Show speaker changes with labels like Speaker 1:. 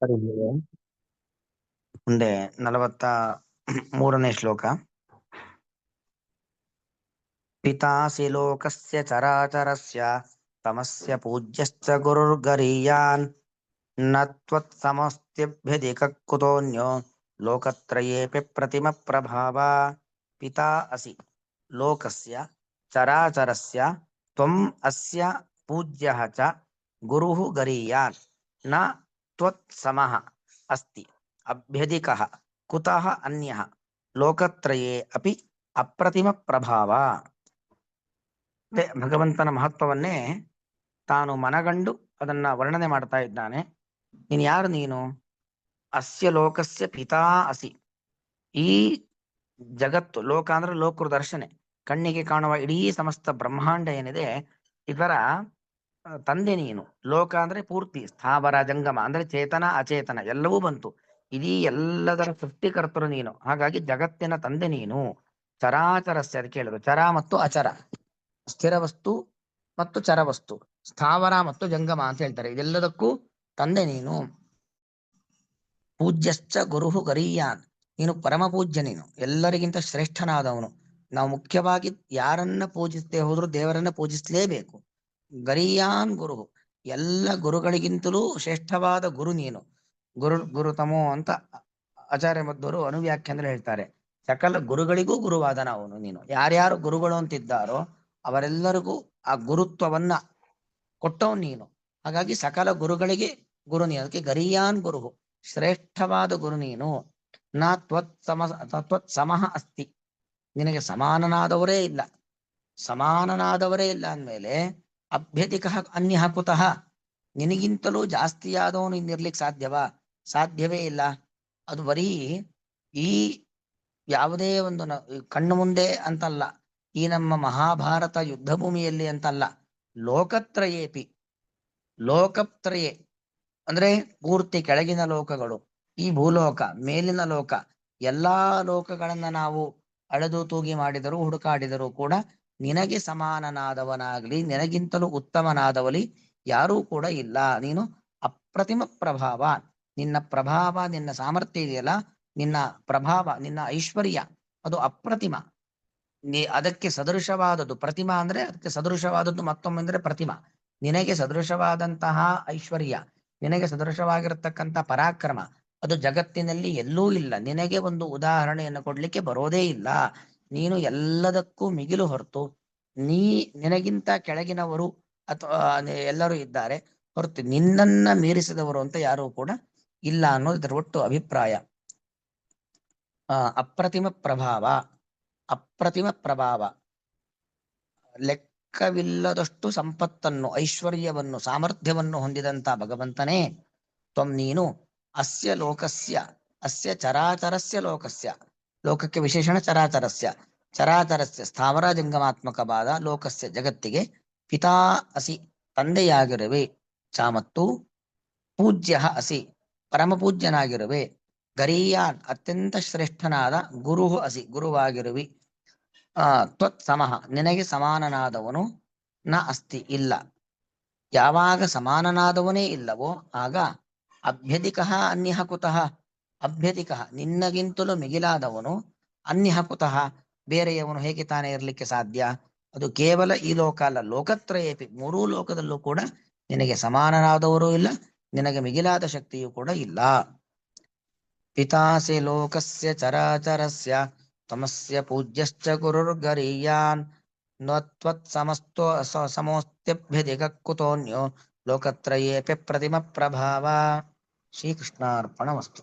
Speaker 1: ಸರಿ. ಮುಂದೆ 43ನೇ ಶ್ಲೋಕ. ಪಿತಾಸಿ ಲೋಕಸ್ಯ ಚರಾಚರಸ್ಯ ತಮಸ್ಯ ಪೂಜ್ಯಶ್ಚ ಗುರುರ್ಗರೀಯಾನ್ ನ ತ್ವತ್ಸಮಸ್ತ್ಯಭ್ಯಧಿಕ ಕುತೋನ್ಯೋ ಲೋಕತ್ರಯೇಪಿ ಪ್ರತಿಮ ಪ್ರಭಾವ. ಪಿತಾ ಅಸಿ ಲೋಕಸ್ಯ ಚರಾಚರಸ್ಯ ತ್ವಂ ಅಸ್ಯ ಪೂಜ್ಯಃ ಚ ಗುರುಃ ಗರೀಯಾನ್ ನ ತ್ವತ್ಸಮಃ ಅಸ್ತಿ ಅಭ್ಯಧಿಕಃ ಕುತಃ ಅನ್ಯಃ ಲೋಕತ್ರಯೇ ಅಪಿ ಅಪ್ರತಿಮ ಪ್ರಭಾವ. ಭಗವಂತನ ಮಹತ್ವವನ್ನೇ ತಾನು ಮನಗಂಡು ಅದನ್ನ ವರ್ಣನೆ ಮಾಡ್ತಾ ಇದ್ದಾನೆ. ನೀನು ಯಾರು? ನೀನು ಅಸ್ಯ ಲೋಕಸ್ಯ ಪಿತಾ ಅಸಿ. ಈ ಜಗತ್ತು, ಲೋಕ ಅಂದ್ರೆ ಲೋಕರು ದರ್ಶನೆ, ಕಣ್ಣಿಗೆ ಕಾಣುವ ಇಡೀ ಸಮಸ್ತ ಬ್ರಹ್ಮಾಂಡ ಏನಿದೆ ಇದರ ತಂದೆ ನೀನು. ಲೋಕ ಅಂದ್ರೆ ಪೂರ್ತಿ ಸ್ಥಾವರ ಜಂಗಮ ಅಂದ್ರೆ ಚೇತನ ಅಚೇತನ ಎಲ್ಲವೂ ಬಂತು. ಇದೀ ಎಲ್ಲದರ ಸೃಷ್ಟಿಕರ್ತರು ನೀನು. ಹಾಗಾಗಿ ಜಗತ್ತಿನ ತಂದೆ ನೀನು. ಚರಾಚರಸ್ಯ ಅದಕ್ಕೆ ಹೇಳಿದ್ರು, ಚರ ಮತ್ತು ಅಚರ, ಸ್ಥಿರ ವಸ್ತು ಮತ್ತು ಚರವಸ್ತು, ಸ್ಥಾವರ ಮತ್ತು ಜಂಗಮ ಅಂತ ಹೇಳ್ತಾರೆ. ಇದೆಲ್ಲದಕ್ಕೂ ತಂದೆ ನೀನು. ಪೂಜ್ಯಶ್ಚ ಗುರುಹು ಗರೀಯಾನ್, ನೀನು ಪರಮ ಪೂಜ್ಯ, ನೀನು ಎಲ್ಲರಿಗಿಂತ ಶ್ರೇಷ್ಠನಾದವನು. ನಾವು ಮುಖ್ಯವಾಗಿ ಯಾರನ್ನ ಪೂಜಿಸದೆ ಹೋದ್ರು ದೇವರನ್ನ ಪೂಜಿಸಲೇಬೇಕು. ಗರೀಯಾನ್ ಗುರುಹು, ಎಲ್ಲ ಗುರುಗಳಿಗಿಂತಲೂ ಶ್ರೇಷ್ಠವಾದ ಗುರು ನೀನು. ಗುರುತಮೋ ಅಂತ ಆಚಾರ್ಯ ಮಧ್ವರು ಅನುವ್ಯಾಖ್ಯಾನದಲ್ಲಿ ಹೇಳ್ತಾರೆ. ಸಕಲ ಗುರುಗಳಿಗೂ ಗುರುವಾದ ಅವನು ನೀನು. ಯಾರ್ಯಾರು ಗುರುಗಳು ಅಂತಿದ್ದಾರೋ ಅವರೆಲ್ಲರಿಗೂ ಆ ಗುರುತ್ವವನ್ನ ಕೊಟ್ಟವನು ನೀನು. ಹಾಗಾಗಿ ಸಕಲ ಗುರುಗಳಿಗೆ ಗುರು ನೀನು. ಅದಕ್ಕೆ ಗರೀಯಾನ್ ಗುರುಹು, ಶ್ರೇಷ್ಠವಾದ ಗುರು ನೀನು. ನ ತ್ವತ್ಸಮಃ ಅಸ್ತಿ, ನಿನಗೆ ಸಮಾನನಾದವರೇ ಇಲ್ಲ. ಸಮಾನನಾದವರೇ ಇಲ್ಲ ಅಂದಮೇಲೆ ಅಭ್ಯಧಿಕ ಅನ್ಯ ಕುತಃ, ನಿನಗಿಂತಲೂ ಜಾಸ್ತಿಯಾದವನು ಇನ್ನಿರ್ಲಿಕ್ಕೆ ಸಾಧ್ಯವಾ? ಸಾಧ್ಯವೇ ಇಲ್ಲ. ಅದು ಬರೀ ಈ ಯಾವುದೇ ಒಂದು ಕಣ್ಣು ಮುಂದೆ ಅಂತಲ್ಲ, ಈ ನಮ್ಮ ಮಹಾಭಾರತ ಯುದ್ಧ ಭೂಮಿಯಲ್ಲಿ ಅಂತಲ್ಲ, ಲೋಕತ್ರಯೇಪಿ, ಲೋಕತ್ರಯೇ ಅಂದ್ರೆ ಪೂರ್ತಿ ಕೆಳಗಿನ ಲೋಕಗಳು, ಈ ಭೂಲೋಕ, ಮೇಲಿನ ಲೋಕ, ಎಲ್ಲಾ ಲೋಕಗಳನ್ನ ನಾವು ಅಳೆದು ತೂಗಿ ಮಾಡಿದರೂ ಹುಡುಕಾಡಿದರೂ ಕೂಡ ನಿನಗೆ ಸಮಾನನಾದವನಾಗಲಿ ನಿನಗಿಂತಲೂ ಉತ್ತಮನಾದವಲಿ ಯಾರೂ ಕೂಡ ಇಲ್ಲ. ನೀನು ಅಪ್ರತಿಮ ಪ್ರಭಾವ. ನಿನ್ನ ಪ್ರಭಾವ, ನಿನ್ನ ಸಾಮರ್ಥ್ಯ ಇದೆಯಲ್ಲ, ನಿನ್ನ ಪ್ರಭಾವ, ನಿನ್ನ ಐಶ್ವರ್ಯ ಅದು ಅಪ್ರತಿಮ. ಅದಕ್ಕೆ ಸದೃಶವಾದದ್ದು ಪ್ರತಿಮಾ ಅಂದ್ರೆ, ಅದಕ್ಕೆ ಸದೃಶವಾದದ್ದು ಮತ್ತೊಮ್ಮೆ ಅಂದ್ರೆ ಪ್ರತಿಮಾ. ನಿನಗೆ ಸದೃಶವಾದಂತಹ ಐಶ್ವರ್ಯ, ನಿನಗೆ ಸದೃಶವಾಗಿರತಕ್ಕಂಥ ಪರಾಕ್ರಮ ಅದು ಜಗತ್ತಿನಲ್ಲಿ ಎಲ್ಲೂ ಇಲ್ಲ. ನಿನಗೆ ಒಂದು ಉದಾಹರಣೆಯನ್ನು ಕೊಡ್ಲಿಕ್ಕೆ ಬರೋದೇ ಇಲ್ಲ. ನೀನು ಎಲ್ಲದಕ್ಕೂ ಮಿಗಿಲು ಹೊರತು, ನಿನಗಿಂತ ಕೆಳಗಿನವರು ಅಥವಾ ಎಲ್ಲರೂ ಇದ್ದಾರೆ ಹೊರತು ನಿನ್ನನ್ನ ಮೀರಿಸಿದವರು ಅಂತ ಯಾರೂ ಕೂಡ ಇಲ್ಲ ಅನ್ನೋದು ಇದರ ಒಟ್ಟು ಅಭಿಪ್ರಾಯ. ಅಪ್ರತಿಮ ಪ್ರಭಾವ, ಅಪ್ರತಿಮ ಪ್ರಭಾವ, ಲೆಕ್ಕವಿಲ್ಲದಷ್ಟು ಸಂಪತ್ತನ್ನು, ಐಶ್ವರ್ಯವನ್ನು, ಸಾಮರ್ಥ್ಯವನ್ನು ಹೊಂದಿದಂತ ಭಗವಂತನೇ ತ್ವಂ ನೀನು. ಅಸ್ಯ ಲೋಕಸ್ಯ, ಅಸ್ಯ ಚರಾಚರಸ್ಯ ಲೋಕಸ್ಯ, ಲೋಕಕ್ಕೆ ವಿಶೇಷಣ ಚರಾಚರಸ್ಯ, ಚರಾಚರಸ್ಯ ಸ್ಥಾವರ ಜಂಗಮಾತ್ಮಕವಾದ ಲೋಕಸ್ಯ ಜಗತ್ತಿಗೆ ಪಿತಾ ಅಸಿ, ತಂದೆಯಾಗಿರುವೆ. ಚ ಮತ್ತು ಪೂಜ್ಯ ಅಸಿ, ಪರಮ ಪೂಜ್ಯನಾಗಿರುವೆ. ಗರೀಯಾನ್ ಅತ್ಯಂತ ಶ್ರೇಷ್ಠನಾದ ಗುರು ಅಸಿ, ಗುರುವಾಗಿರುವಿ. ತ್ವತ್ ಸಮಃ ನಿನಗೆ ಸಮಾನನಾದವನು ನ ಅಸ್ತಿ ಇಲ್ಲ. ಯಾವಾಗ ಸಮಾನನಾದವನೇ ಇಲ್ಲವೋ ಆಗ ಅಭ್ಯಧಿಕ ಅನ್ಯ ಕುತಃ, ಅಭ್ಯಧಿಕ ನಿನ್ನಗಿಂತಲೂ ಮಿಗಿಲಾದವನು, ಅನ್ಯ ಕುತಃ ಬೇರೆಯವನು ಹೇಗೆ ತಾನೇ ಇರಲಿಕ್ಕೆ ಸಾಧ್ಯ? ಅದು ಕೇವಲ ಈ ಲೋಕ ಅಲ್ಲ, ಲೋಕತ್ರಯೇಪಿ ಮೂರೂ ಲೋಕದಲ್ಲೂ ಕೂಡ ನಿನಗೆ ಸಮಾನನಾದವರೂ ಇಲ್ಲ, ನಿನಗೆ ಮಿಗಿಲಾದ ಶಕ್ತಿಯೂ ಕೂಡ ಇಲ್ಲ. ಪಿತಾಸಿ ಲೋಕಸ್ಯ ಚರಾಚರಸ್ಯ ತಮಸ್ಯ ಪೂಜ್ಯಶ್ಚ ಗುರುರ್ಗರೀಯಾನ್ ನ ತ್ವತ್ಸಮಸ್ತೋ ಸಮೋಸ್ತ್ಯಭ್ಯಧಿಕ ಕುತೋನ್ಯೋ ಲೋಕತ್ರಯೇಪಿ ಪ್ರತಿಮ ಪ್ರಭಾವ. ಶ್ರೀಕೃಷ್ಣಾರ್ಪಣಮಸ್ತು.